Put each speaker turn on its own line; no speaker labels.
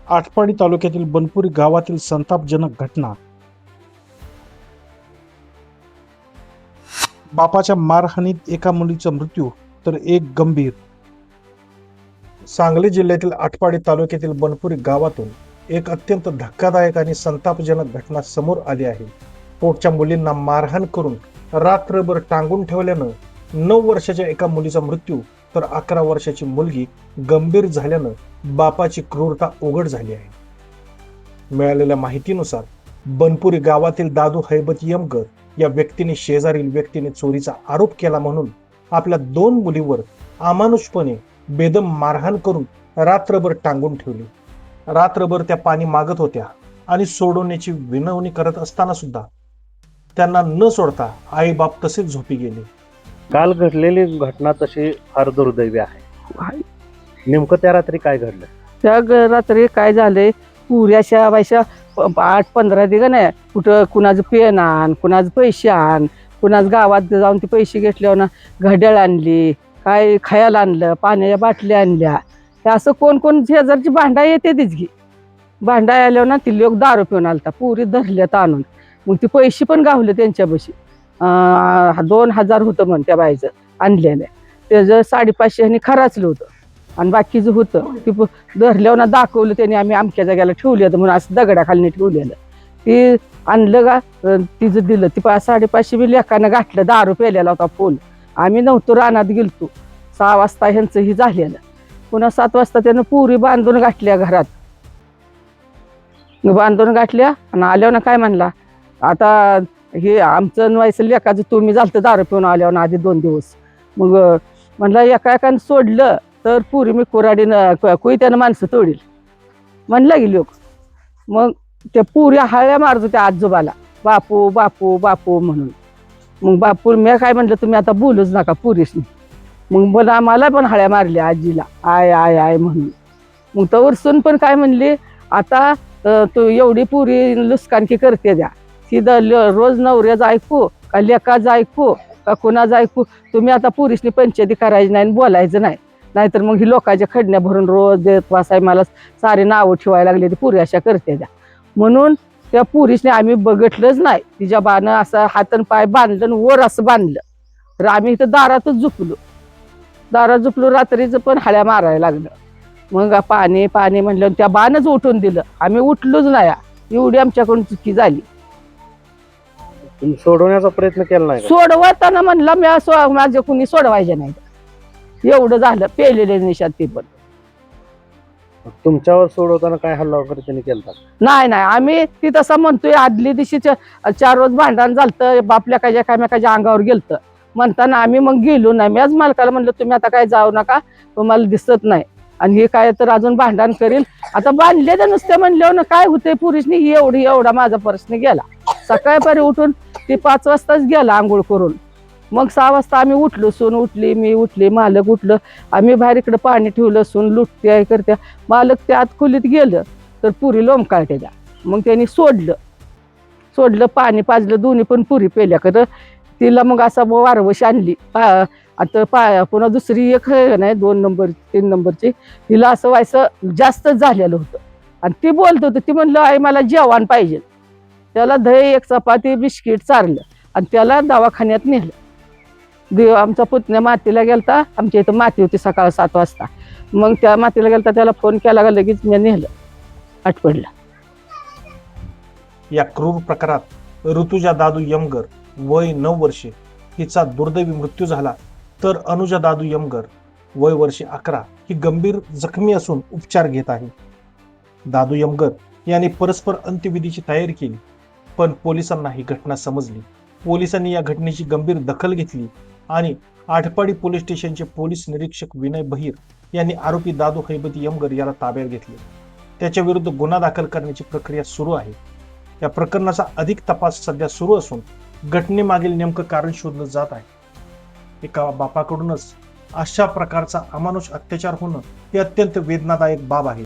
आटपाडी तालुक्यातील बनपुरी गावातील संतापजनक घटना. बापाच्या मारहाणीत एका मुलीचा मृत्यू तर एक गंभीर. सांगली जिल्ह्यातील आटपाडी तालुक्यातील बनपुरी गावातून एक अत्यंत धक्कादायक आणि संतापजनक घटना समोर आली आहे. पोटच्या मुलींना मारहाण करून रात्रभर टांगून ठेवल्यानं 9 वर्षाच्या एका मुलीचा मृत्यू तर 11 वर्षाची मुलगी गंभीर झाल्यानं बापाची क्रूरता उघड झाली आहे. मिळालेल्या माहितीनुसार बनपुरी गावातील दादू हैबत यमगर या व्यक्तीने शेजारील व्यक्तीने चोरीचा आरोप केला म्हणून आपल्या 2 मुलीवर अमानुषपणे बेदम मारहाण करून रात्रभर टांगून ठेवली. रात्रभर त्या पाणी मागत होत्या आणि सोडवण्याची विनवणी करत असताना सुद्धा त्यांना न सोडता आई बाप तसेच झोपी गेले.
काल घडलेली घटना तशी फार दुर्दैवी आहे. नेमकं त्या रात्री काय घडलं?
त्या रात्री काय झालंय, पुऱ्याच्या बायशा 8-15 दिवस नाही, कुठं कुणाचं पेन आण, कुणाचं पैसे आण, कुणाच गावात जाऊन ते पैसे घेतल्यावर ना घड्याळ आणली, काय खायला आणलं, पाण्याच्या बाटल्या आणल्या. हे असं कोण कोण शेजारची भांडा येते तीच घे. भांडा आल्यावर ना ती लोक दारू पिऊन आलता, पुरी धरल्यात आणून. मग ती पैसे पण गावले त्यांच्यापाशी. 2000 होतं म्हण त्या बाईचं आणलेलं. त्याचं 550 ह्यांनी खराचलं होतं आणि बाकीचं होतं ती धरल्यावर ना दाखवलं त्यांनी. आम्ही अमक्या जाग्याला ठेवली होतं म्हणून असं दगडाखाली ठेवलेलं. ती आणलं का तिचं दिलं. ती 550 बी लेकानं घातलं. दारू प्यायलेला होता फुल. आम्ही नव्हतो, रानात गेलतो. 6 वाजता ह्यांचं ही झालेलं. पुन्हा 7 वाजता त्यानं पुरी बांधून घातल्या घरात. बांधून घातल्या आणि आल्यावर ना काय म्हणला, आता हे आमचं व्हायचं लेकाचं तुम्ही झालं दारू पिऊन आल्यावर आधी 2 दिवस. मग म्हणलं एकानं सोडलं तर पुरी मी कुऱ्हाडीनं कुईत्यानं माणसं तोडील म्हणलं की लोक. मग त्या पुऱ्या हळ्या मारतो त्या आजोबाला, बापू बापू बापू म्हणून. मग बापू मी काय म्हणलं, तुम्ही आता बोलूच नका पुरीसनी. मग मला पण हळ्या मारल्या आजीला, आय आय आय म्हणून. मग तर वरसून पण काय म्हणली, आता तू एवढी पुरी लुस्कानकी करते द्या, ती रोज नवऱ्याचं ऐकू का लेकाचं ऐकू का कुणाचं ऐकू. तुम्ही आता पुरीसनी पंचायती करायची नाही, बोलायचं नाही. नाहीतर मग ही लोकांच्या खडण्या भरून रोज देत वासाय मला सारे नावं ठेवायला लागले, ती पुरी अशा करते द्या म्हणून. त्या पुरीसने आम्ही बघितलंच नाही. तिच्या बानं असं हातन पाय बांधलं आणि वर असं बांधलं. तर आम्ही इथं दारातच झोपलो. दारात झोपलो. रात्रीचं पण हळ्या मारायला लागलं. मग पाणी पाणी म्हणलं, त्या बाणच उठून दिलं. आम्ही उठलोच नाही. एवढी आमच्याकडून चुकी झाली.
तुम्ही सोडवण्याचा प्रयत्न केला नाही?
सोडवताना म्हणलं मी माझ्या कुणी सोडवायचे नाही. एवढं झालं पेलेले निशात. ते पण
तुमच्यावर सोडवताना काय हल्ला वगैरे त्यांनी केला?
नाही नाही, आम्ही ती तसं म्हणतोय. आदली दिवशी 4 रोज भांडण झालं. बापल्या कायच्या अंगावर गेलतं म्हणताना आम्ही मग गेलो नाही. मी आज मालकाला म्हणलं, तुम्ही आता काय जाऊ नका, तुम्हाला दिसत नाही आणि हे काय तर अजून भांडण करेल. आता बांधले तर नुसते म्हणल्यावर काय होते, पुरुषनी एवढा माझा प्रश्न गेला. सकाळपारी उठून ती 5 वाजताच गेला आंघोळ करून. मग 6 वाजता आम्ही उठलो. सून उठली, मी उठली, मालक उठलं. आम्ही बाहेर इकडे पाणी ठेवलं. सून लुटते करत्या. मालक त्या आत खोलीत गेलं तर पुरी लोंबकाळते द्या. मग त्यांनी सोडलं पाणी पाजलं. दोन्ही पण पुरी पेल्या कर. तिला मग असा वारवश आणली. आता पुन्हा दुसरी एक नाही 2 नंबर 3 नंबरची, तिला असं व्हायचं जास्तच झालेलं होतं. आणि ती बोलत होती. ती म्हणलं, आई मला जेवण पाहिजे. त्याला दही 1 चपाती बिस्किट चारलं आणि त्याला दवाखान्यात नेलं. आमचा पुतण्या मातीला गेलता. आमच्या इथं माती होती सकाळ 7 वाजता. मग त्या मातीला गेलता, त्याला फोन केला का लगेच मी नेलं आटपडला.
या क्रूर प्रकारात ऋतुजा दादू यमगर वय 9 वर्षे हिचा दुर्दैवी मृत्यू झाला. तर अनुजा दादू यमगर वय वर्षे 11 ही गंभीर जखमी असून उपचार घेत आहे. दादू यमगर यांनी परस्पर अंत्यविधीची तयारी केली, पण पोलिसांना ही घटना समजली. पोलिसांनी या घटनेची गंभीर दखल घेतली आणि आटपाडी पोलीस स्टेशनचे पोलीस निरीक्षक विनय बहिर यांनी आरोपी दादू हैबत यमगर याला ताब्यात घेतले. त्याच्या विरुद्ध गुन्हा दाखल करण्याची प्रक्रिया सुरू आहे. या प्रकरणाचा अधिक तपास सध्या सुरू असून घटनेमागील नेमकं कारण शोधलं जात आहे. एका बापाकडूनच अशा प्रकारचा अमानुष अत्याचार होणं ही अत्यंत वेदनादायक बाब आहे.